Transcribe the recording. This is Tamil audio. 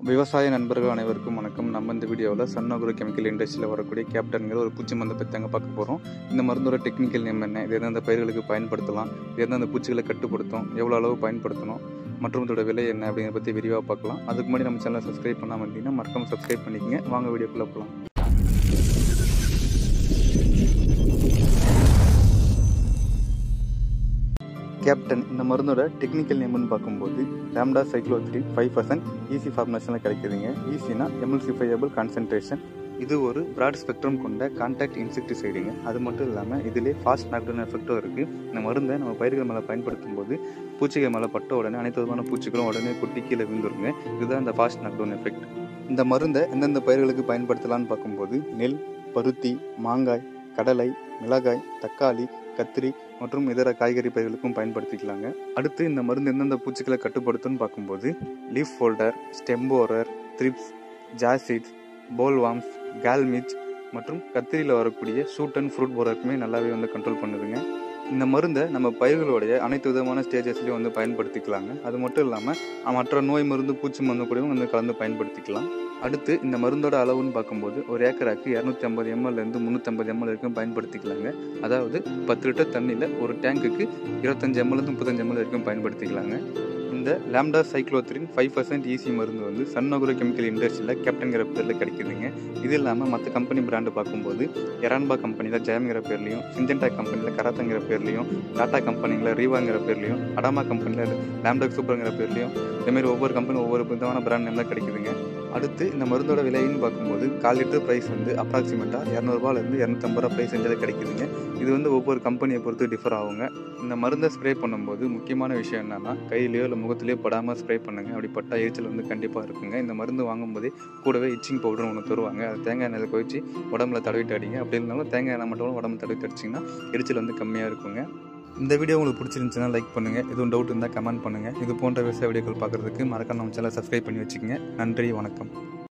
விவசாய நண்பர்கள் அனைவருக்கும் வணக்கம். நம்ம இந்த வீடியோவில் சன் அக்ரோ கெமிக்கல் இண்டஸ்ட்ரியில் வரக்கூடிய கேப்டன்கிற ஒரு பூச்சி மருந்தை பற்றி தாங்க பார்க்க போகிறோம். இந்த மருந்தோட டெக்னிக்கல் நேம் என்ன, இது எந்தெந்த பயிர்களுக்கு பயன்படுத்தலாம், இது எந்தெந்த பூச்சிகளை கட்டுப்படுத்தும், எவ்வளோ அளவு பயன்படுத்தணும் மற்றும் இதோட விலை என்ன அப்படிங்கிறத பற்றி விரிவாக பார்க்கலாம். அதுக்கு முன்னாடி நம்ம சேனலை சப்ஸ்கிரைப் பண்ணாமல் இருந்தீங்கன்னா மறக்காம சப்ஸ்கிரைப் பண்ணிக்கங்க. வாங்க வீடியோக்குள்ளே போகலாம். கேப்டன் இந்த மருந்தோட டெக்னிக்கல் நேம்னு பார்க்கும்போது லாம்டா சைக்ளோத்ரின் 5% ஈஸி ஃபார்முலேஷனில் கிடைக்குதுங்க. ஈஸினா எமல்சிஃபையபிள் கான்சன்ட்ரேஷன். இது ஒரு பிராட் ஸ்பெக்ட்ரம் கொண்ட கான்டாக்ட் இன்செக்டிசைடுங்க. அது மட்டும் இல்லாமல் இதிலே ஃபாஸ்ட் நாக்டவுன் எஃபெக்டும் இருக்குது. இந்த மருந்தை நம்ம பயிர்கள் மேலே பயன்படுத்தும் போது பூச்சிகள் மேலே பட்ட உடனே அனைத்து விதமான பூச்சிகளும் உடனே கொட்டி கீழே விழுந்துருங்க. இதுதான் இந்த ஃபாஸ்ட் நாக்டவுன் எஃபெக்ட். இந்த மருந்தை எந்தெந்த பயிர்களுக்கு பயன்படுத்தலான்னு பார்க்கும்போது நெல், பருத்தி, மாங்காய், கடலை, மிளகாய், தக்காளி, கத்திரி மற்றும் இதர காய்கறி பயிர்களுக்கும் பயன்படுத்திக்கலாங்க. அடுத்து இந்த மருந்து எந்தெந்த பூச்சிகளை கட்டுப்படுத்தும்னு பார்க்கும்போது leaf folder, stem borer, thrips, jassids, bollworms, gall midge மற்றும் கத்திரியில் வரக்கூடிய ஷூட் அண்ட் ஃப்ரூட் போரருக்குமே நல்லாவே கண்ட்ரோல் பண்ணுதுங்க. இந்த மருந்தை நம்ம பயிர்களுடைய அனைத்து விதமான ஸ்டேஜஸ்லையும் பயன்படுத்திக்கலாங்க. அது மட்டும் இல்லாமல் மற்ற நோய் மருந்து, பூச்சி மருந்து கூடயும் கலந்து பயன்படுத்திக்கலாம். அடுத்து இந்த மருந்தோட அளவுன்னு பார்க்கும்போது ஒரு ஏக்கராக்கு 250 ml 350 ml வரைக்கும் பயன்படுத்திக்கலாங்க. அதாவது 10 லிட்டர் தண்ணியில் ஒரு டேங்குக்கு 25 ml 35 ml வரைக்கும் பயன்படுத்திக்கலாங்க. இந்த லாம்டா சைக்ளோத்ரின் 5% ஈஸி மருந்து சன் அக்ரோ கெமிக்கல் இண்டஸ்ட்ரியில் கேப்டன்கிற பேரில் கிடைக்குதுங்க. இது இல்லாமல் மற்ற கம்பெனி பிராண்டு பார்க்கும்போது எரான்பா கம்பெனியில் ஜெயம்ங்கிற பேர்லையும், சிஞ்சென்டா கம்பெனியில் கராத்தங்கிற பேர்லையும், டாடா கம்பெனியில் ரீவாங்கிற பேர்லையும், அடாமா கம்பெனியில் லாம்டா சூப்பருங்கிற பேர்லையும், இதேமாரி ஒவ்வொரு கம்பெனி ஒவ்வொரு விதமான பிராண்ட் நேம்லாம் கிடைக்குதுங்க. அடுத்து இந்த மருந்தோட விலைன்னு பார்க்கும்போது 1/4 லிட்டர் ப்ரைஸ் அப்ராக்சிமேட்டாக 200 250 ப்ரைஸ் ரேஞ்சில் கிடைக்குதுங்க. இது ஒவ்வொரு கம்பெனியை பொறுத்து டிஃபர் ஆகுங்க. இந்த மருந்தை ஸ்ப்ரே பண்ணும்போது முக்கியமான விஷயம் என்னன்னா கையிலையோ இல்லை முகத்திலையோ படாமல் ஸ்ப்ரே பண்ணுங்கள். அப்படி பட்டா எரிச்சல் கண்டிப்பாக இருக்குங்க. இந்த மருந்து வாங்கும்போதே கூடவே இச்சிங் பவுடர் ஒன்று தருவாங்க. அது தேங்காய் எண்ணெயில் குவிச்சு உடம்புல தடவிட்டு அடிங்க. அப்படி இருந்தாலும் தேங்காய் எண்ணெய் மட்டும் உடம்புல தடவிட்டு அடிச்சிங்கன்னா எரிச்சல் கம்மியாக இருக்குங்க. இந்த வீடியோ உங்களுக்கு பிடிச்சிருந்துச்சுன்னா லைக் பண்ணுங்கள். எதுவும் டவுட் இருந்தால் கமெண்ட் பண்ணுங்கள். இது போன்ற விவசாய வீடியோக்கள் பார்க்குறதுக்கு மறக்காம நம்ம சேனலை சப்ஸ்கிரைப் பண்ணி வச்சுக்கோங்க. நன்றி, வணக்கம்.